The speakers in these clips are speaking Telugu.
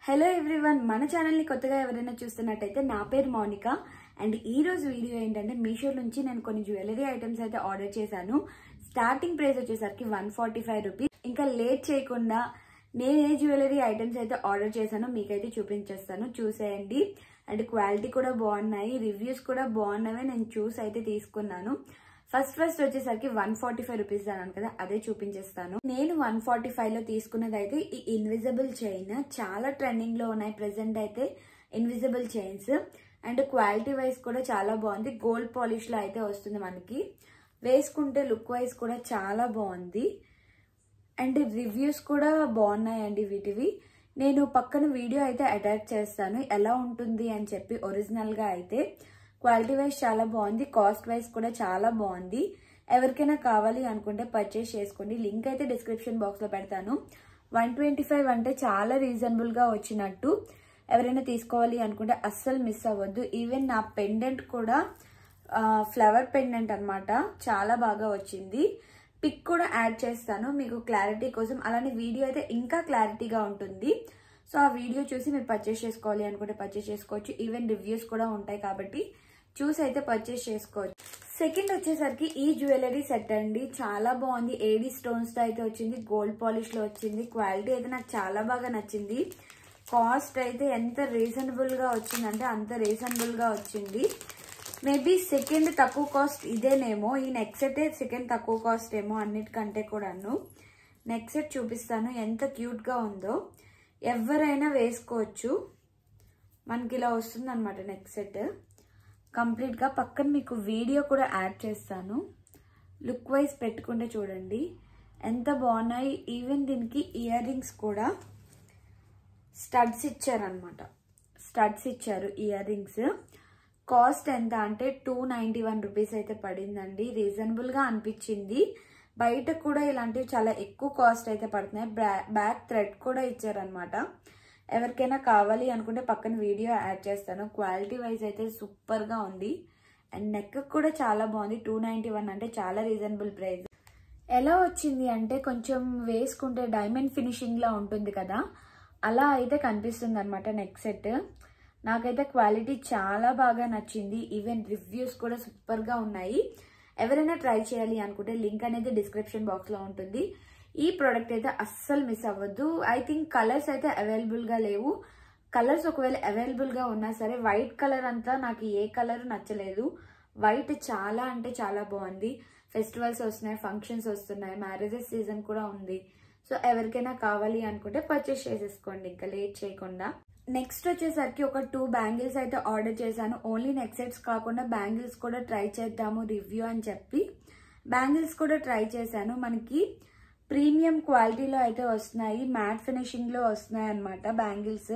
హలో ఎవ్రీవన్, మన ఛానల్ ని కొత్తగా ఎవరైనా చూస్తున్నట్టయితే నా పేరు మౌనిక. అండ్ ఈ రోజు వీడియో ఏంటంటే మీషో నుంచి నేను కొన్ని జ్యువెలరీ ఐటమ్స్ అయితే ఆర్డర్ చేశాను. స్టార్టింగ్ ప్రైస్ వచ్చేసరికి 145 రూపీస్. ఇంకా లేట్ చేయకుండా నేను ఏ జ్యువెలరీ ఐటమ్స్ అయితే ఆర్డర్ చేశానో మీకైతే చూపించేస్తాను, చూసేయండి. అండ్ క్వాలిటీ కూడా బాగున్నాయి, రివ్యూస్ కూడా బాగున్నవే నేను చూసి అయితే తీసుకున్నాను. ఫస్ట్ వచ్చేసరికి 145 రూపీస్ అన్నాను కదా, అదే చూపించేస్తాను. నేను 145 లో తీసుకున్నది అయితే ఈ ఇన్విజిబుల్ చైన్. చాలా ట్రెండింగ్ లో ఉన్నాయి ప్రెసెంట్ అయితే invisible chains. And quality wise కూడా చాలా బాగుంది, గోల్డ్ పాలిష్ లో అయితే వస్తుంది మనకి. వేసుకుంటే లుక్ వైజ్ కూడా చాలా బాగుంది. అండ్ రివ్యూస్ కూడా బాగున్నాయండి వీటివి. నేను పక్కన వీడియో అయితే అటాచ్ చేస్తాను ఎలా ఉంటుంది అని చెప్పి. ఒరిజినల్ గా అయితే క్వాలిటీ వైజ్ చాలా బాగుంది, కాస్ట్ వైజ్ కూడా చాలా బాగుంది. ఎవరికైనా కావాలి అనుకుంటే పర్చేస్ చేసుకోండి, లింక్ అయితే డిస్క్రిప్షన్ బాక్స్ లో పెడతాను. 125 అంటే చాలా రీజనబుల్ గా వచ్చినట్టు. ఎవరైనా తీసుకోవాలి అనుకుంటే అస్సలు మిస్ అవ్వద్దు. ఈవెన్ నా పెండెంట్ కూడా ఫ్లవర్ పెండెంట్ అన్నమాట, చాలా బాగా వచ్చింది. పిక్ కూడా యాడ్ చేస్తాను మీకు క్లారిటీ కోసం. అలానే వీడియో అయితే ఇంకా క్లారిటీగా ఉంటుంది. సో ఆ వీడియో చూసి మీరు పర్చేస్ చేసుకోవాలి అనుకుంటే పర్చేస్ చేసుకోవచ్చు. ఈవెన్ రివ్యూస్ కూడా ఉంటాయి కాబట్టి చూసి అయితే పర్చేస్ చేసుకోవచ్చు. సెకండ్ వచ్చేసరికి ఈ జ్యువెలరీ సెట్ అండి, చాలా బాగుంది. ఏడీ స్టోన్స్ తో అయితే వచ్చింది, గోల్డ్ పాలిష్ లో వచ్చింది. క్వాలిటీ అయితే నాకు చాలా బాగా నచ్చింది. కాస్ట్ అయితే ఎంత రీజనబుల్ గా వచ్చిందంటే అంత రీజనబుల్ గా వచ్చింది. మేబీ సెకండ్ తక్కువ కాస్ట్ ఇదేనేమో, ఈ నెక్ సెట్ సెకండ్ తక్కువ కాస్ట్ ఏమో అన్నిటికంటే కూడాను. నెక్ సెట్ చూపిస్తాను ఎంత క్యూట్ గా ఉందో, ఎవరైనా వేసుకోవచ్చు. మనకి ఇలా వస్తుంది అనమాట నెక్ సెట్ కంప్లీట్ గా. పక్కన మీకు వీడియో కూడా యాడ్ చేస్తాను. లుక్ వైజ్ పెట్టుకుంటే చూడండి ఎంత బాగున్నాయి. ఈవెన్ దీనికి ఇయర్ రింగ్స్ కూడా స్టడ్స్ ఇచ్చారనమాట, స్టడ్స్ ఇచ్చారు ఇయర్ రింగ్స్. కాస్ట్ ఎంత అంటే 291 రూపీస్ అయితే పడిందండి. రీజనబుల్ గా అనిపించింది. బయట కూడా ఇలాంటివి చాలా ఎక్కువ కాస్ట్ అయితే పడుతున్నాయి. బ్యాక్ థ్రెడ్ కూడా ఇచ్చారనమాట. ఎవరికైనా కావాలి అనుకుంటే పక్కన వీడియో యాడ్ చేస్తాను. క్వాలిటీ వైజ్ అయితే సూపర్ గా ఉంది. అండ్ నెక్ కూడా చాలా బాగుంది. 291 అంటే చాలా రీజనబుల్ ప్రైస్. ఎలా వచ్చింది అంటే కొంచెం వేసుకుంటే డైమండ్ ఫినిషింగ్ లా ఉంటుంది కదా, అలా అయితే కనిపిస్తుంది అనమాట నెక్ సెట్. నాకైతే క్వాలిటీ చాలా బాగా నచ్చింది. ఈవెన్ రివ్యూస్ కూడా సూపర్ గా ఉన్నాయి. ఎవరైనా ట్రై చేయాలి అనుకుంటే లింక్ అనేది డిస్క్రిప్షన్ బాక్స్ లో ఉంటుంది. ఈ ప్రోడక్ట్ అయితే అస్సలు మిస్ అవ్వద్దు. ఐ థింక్ కలర్స్ అయితే అవైలబుల్ గా లేవు. కలర్స్ ఒకవేళ అవైలబుల్ గా ఉన్నా సరే వైట్ కలర్ అంతా నాకు ఏ కలర్ నచ్చలేదు. వైట్ చాలా అంటే చాలా బాగుంది. ఫెస్టివల్స్ వస్తున్నాయి, ఫంక్షన్స్ వస్తున్నాయి, మ్యారేజెస్ సీజన్ కూడా ఉంది. సో ఎవరికైనా కావాలి అనుకుంటే పర్చేస్ చేసేసుకోండి ఇంకా లేట్ చేయకుండా. నెక్స్ట్ వచ్చేసరికి ఒక 2 బ్యాంగిల్స్ అయితే ఆర్డర్ చేశాను. ఓన్లీ నెక్ సెట్స్ కాకుండా బ్యాంగిల్స్ కూడా ట్రై చేద్దాము రివ్యూ అని చెప్పి బ్యాంగిల్స్ కూడా ట్రై చేశాను. మనకి ప్రీమియం క్వాలిటీలో అయితే వస్తున్నాయి, మ్యాట్ ఫినిషింగ్ లో వస్తున్నాయి అన్నమాట. బ్యాంగిల్స్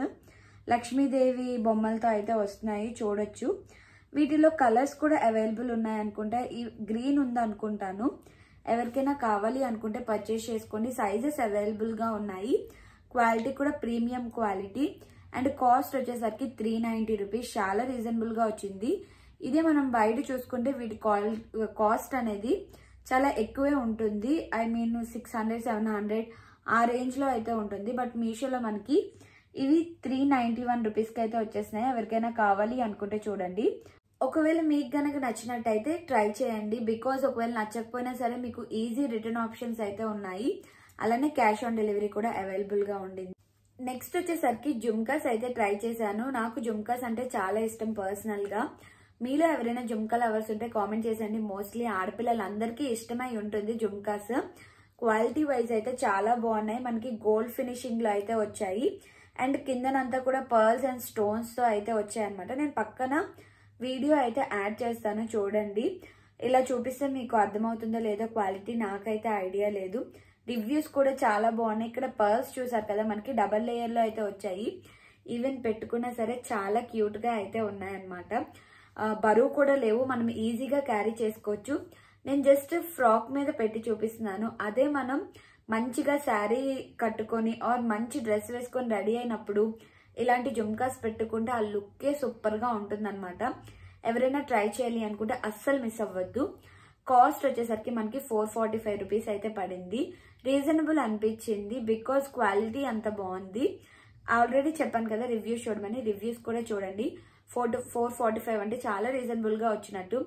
లక్ష్మీదేవి బొమ్మలతో అయితే వస్తున్నాయి, చూడొచ్చు. వీటిలో కలర్స్ కూడా అవైలబుల్ ఉన్నాయి అనుకుంటా. ఈ గ్రీన్ ఉంది అనుకుంటాను. ఎవరికైనా కావాలి అనుకుంటే పర్చేస్ చేసుకోండి. సైజెస్ అవైలబుల్ గా ఉన్నాయి. క్వాలిటీ కూడా ప్రీమియం క్వాలిటీ. అండ్ కాస్ట్ వచ్చేసరికి 390 రూపీస్, చాలా రీజనబుల్ గా వచ్చింది. ఇదే మనం బయట చూసుకుంటే వీటి కాస్ట్ అనేది చాలా ఎక్కువే ఉంటుంది. ఐ మీన్ 600, 700 ఆ రేంజ్ లో అయితే ఉంటుంది. బట్ మీషోలో మనకి ఇవి 391 రూపీస్ కి అయితే వచ్చేసినాయి. ఎవరికైనా కావాలి అనుకుంటే చూడండి. ఒకవేళ మీకు గనక నచ్చినట్టయితే ట్రై చేయండి. బికాజ్ ఒకవేళ నచ్చకపోయినా సరే మీకు ఈజీ రిటర్న్ ఆప్షన్స్ అయితే ఉన్నాయి. అలానే క్యాష్ ఆన్ డెలివరీ కూడా అవైలబుల్ గా ఉండింది. నెక్స్ట్ వచ్చేసరికి జుమ్కాస్ అయితే ట్రై చేశాను. నాకు జుమ్కాస్ అంటే చాలా ఇష్టం పర్సనల్ గా. మీలో ఎవరైనా జుమ్కా లవర్స్ ఉంటే కామెంట్ చేసండి. మోస్ట్లీ ఆడపిల్లలందరికీ ఇష్టమై ఉంటుంది జుమ్కాస్. క్వాలిటీ వైజ్ అయితే చాలా బాగున్నాయి. మనకి గోల్డ్ ఫినిషింగ్ లో అయితే వచ్చాయి. అండ్ కిందనంతా కూడా పర్ల్స్ అండ్ స్టోన్స్ తో అయితే వచ్చాయి అనమాట. నేను పక్కన వీడియో అయితే యాడ్ చేస్తాను, చూడండి. ఇలా చూపిస్తే మీకు అర్థమవుతుందో లేదో క్వాలిటీ నాకైతే ఐడియా లేదు. రివ్యూస్ కూడా చాలా బాగున్నాయి. ఇక్కడ పర్ల్స్ చూసారు కదా, మనకి డబల్ లేయర్ లో అయితే వచ్చాయి. ఈవెన్ పెట్టుకున్నా సరే చాలా క్యూట్ గా అయితే ఉన్నాయన్నమాట. బరువు కూడా లేవు, మనం ఈజీగా క్యారీ చేసుకోవచ్చు. నేను జస్ట్ ఫ్రాక్ మీద పెట్టి చూపిస్తున్నాను. అదే మనం మంచిగా శారీ కట్టుకొని ఆర్ మంచి డ్రెస్ వేసుకొని రెడీ అయినప్పుడు ఇలాంటి జుమ్కాస్ పెట్టుకుంటే ఆ లుక్కే సూపర్ గా ఉంటుందన్నమాట. ఎవరైనా ట్రై చేయాలి అనుకుంటే అస్సలు మిస్ అవ్వద్దు. కాస్ట్ వచ్చేసరికి మనకి 445 రూపీస్ అయితే పడింది. రీజనబుల్ అనిపించింది బికాస్ క్వాలిటీ అంత బాగుంది. ఆల్రెడీ చెప్పాను కదా రివ్యూస్ చూడమని, రివ్యూస్ కూడా చూడండి. 445 అంటే చాలా రీజనబుల్ గా వచ్చినట్టు.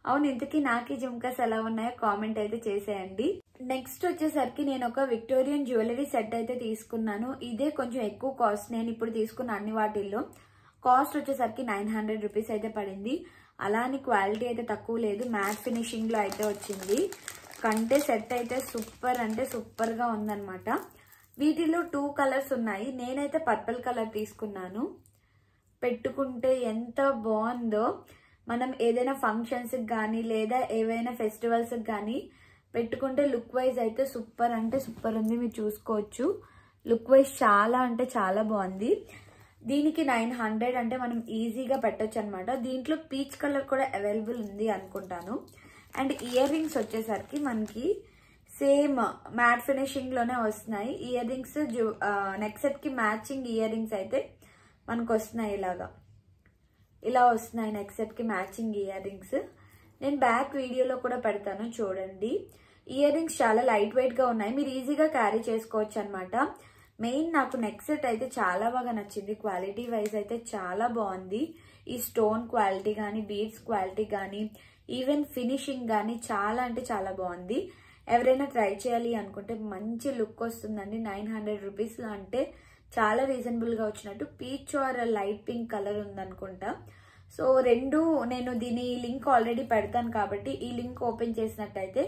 అవును, ఇంతకీ నాకు ఈ జుమ్కాస్ ఎలా ఉన్నాయో కామెంట్ అయితే చేసేయండి. నెక్స్ట్ వచ్చేసరికి నేను ఒక విక్టోరియన్ జ్యువెలరీ సెట్ అయితే తీసుకున్నాను. ఇదే కొంచెం ఎక్కువ కాస్ట్. నేను ఇప్పుడు తీసుకున్న అన్ని వాటిల్లో కాస్ట్ వచ్చేసరికి 900 రూపీస్ అయితే పడింది. అలా అని క్వాలిటీ అయితే తక్కువ లేదు, మ్యాట్ ఫినిషింగ్ లో అయితే వచ్చింది. కంటే సెట్ అయితే సూపర్ అంటే సూపర్ గా ఉందన్నమాట. వీటిలో 2 కలర్స్ ఉన్నాయి. నేనైతే పర్పుల్ కలర్ తీసుకున్నాను. పెట్టుకుంటే ఎంత బాగుందో. మనం ఏదైనా ఫంక్షన్స్ కానీ లేదా ఏవైనా ఫెస్టివల్స్ కానీ పెట్టుకుంటే లుక్ వైజ్ అయితే సూపర్ అంటే సూపర్ ఉంది. మీరు చూసుకోవచ్చు, లుక్ వైజ్ చాలా అంటే చాలా బాగుంది. దీనికి 900 అంటే మనం ఈజీగా పెట్టొచ్చు అనమాట. దీంట్లో పీచ్ కలర్ కూడా అవైలబుల్ ఉంది అనుకుంటాను. అండ్ ఇయర్ రింగ్స్ వచ్చేసరికి మనకి సేమ్ మ్యాట్ ఫినిషింగ్ లోనే వస్తున్నాయి. ఇయర్ రింగ్స్ నెక్ సెట్ కి మ్యాచింగ్ ఇయర్ రింగ్స్ అయితే మనకు వస్తున్నాయి. ఇలా వస్తున్నాయి నెక్ సెట్ కి మ్యాచింగ్ ఇయర్ రింగ్స్. నేను బ్యాక్ వీడియోలో కూడా పెడతాను చూడండి. ఇయర్ రింగ్స్ చాలా లైట్ వెయిట్ గా ఉన్నాయి, మీరు ఈజీగా క్యారీ చేసుకోవచ్చు అనమాట. మెయిన్ నాకు నెక్ సెట్ అయితే చాలా బాగా నచ్చింది. క్వాలిటీ వైజ్ అయితే చాలా బాగుంది. ఈ స్టోన్ క్వాలిటీ కానీ, బీడ్స్ క్వాలిటీ కానీ, ఈవెన్ ఫినిషింగ్ కానీ చాలా అంటే చాలా బాగుంది. ఎవరైనా ట్రై చేయాలి అనుకుంటే మంచి లుక్ వస్తుందండి. 900 రూపీస్ అంటే చాలా రీజనబుల్ గా వచ్చినట్టు. Peach or light pink colour ఉందనుకుంటా. సో రెండు నేను దీని లింక్ ఆల్రెడీ పెడతాను కాబట్టి ఈ లింక్ ఓపెన్ చేసినట్టయితే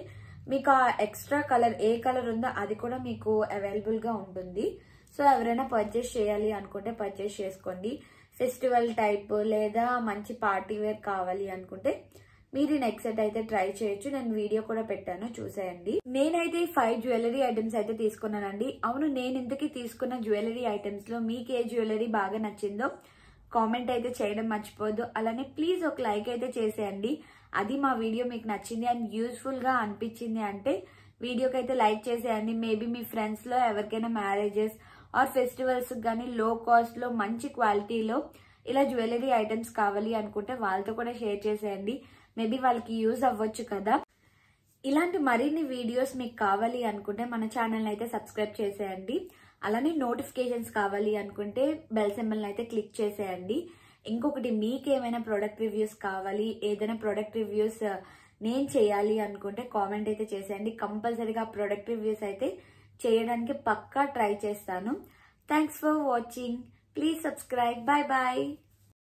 మీకు ఆ ఎక్స్ట్రా కలర్ ఏ కలర్ ఉందో అది కూడా మీకు అవైలబుల్ గా ఉంటుంది. సో ఎవరైనా పర్చేస్ చేయాలి అనుకుంటే పర్చేస్ చేసుకోండి. ఫెస్టివల్ టైప్ లేదా మంచి పార్టీ వేర్ కావాలి అనుకుంటే మీరు నెక్ సెట్ అయితే ట్రై చేయొచ్చు. నేను వీడియో కూడా పెట్టాను, చూసేయండి. నేనైతే 5 జ్యువెలరీ ఐటమ్స్ అయితే తీసుకున్నానండి. అవును, నేను ఇంతకీ తీసుకున్న జ్యువెలరీ ఐటమ్స్ లో మీకు ఏ జ్యువెలరీ బాగా నచ్చిందో కామెంట్ అయితే చేయడం మర్చిపోద్దు. అలానే ప్లీజ్ ఒక లైక్ అయితే చేసేయండి. అది మా వీడియో మీకు నచ్చింది అండ్ యూస్ఫుల్ గా అనిపించింది అంటే వీడియోకి అయితే లైక్ చేసేయండి. మేబీ మీ ఫ్రెండ్స్ లో ఎవరికైనా మ్యారేజెస్ ఆర్ ఫెస్టివల్స్ కానీ లో కాస్ట్ లో మంచి క్వాలిటీలో ఇలా జ్యువెలరీ ఐటమ్స్ కావాలి అనుకుంటే వాళ్ళతో కూడా షేర్ చేసేయండి. మేబీ వాళ్ళకి యూజ్ అవ్వచ్చు కదా. ఇలాంటి మరిన్ని వీడియోస్ మీకు కావాలి అనుకుంటే మన ఛానల్ అయితే సబ్స్క్రైబ్ చేసేయండి. అలానే నోటిఫికేషన్స్ కావాలి అనుకుంటే బెల్ సింబల్ అయితే క్లిక్ చేసేయండి. ఇంకొకటి, మీకు ఏమైనా ప్రొడక్ట్ రివ్యూస్ కావాలి, ఏదైనా ప్రొడక్ట్ రివ్యూస్ నేను చేయాలి అనుకుంటే కామెంట్ అయితే చేసేయండి. కంపల్సరీగా ప్రొడక్ట్ రివ్యూస్ అయితే చేయడానికి పక్కా ట్రై చేస్తాను. Thanks for watching. Please subscribe. Bye bye.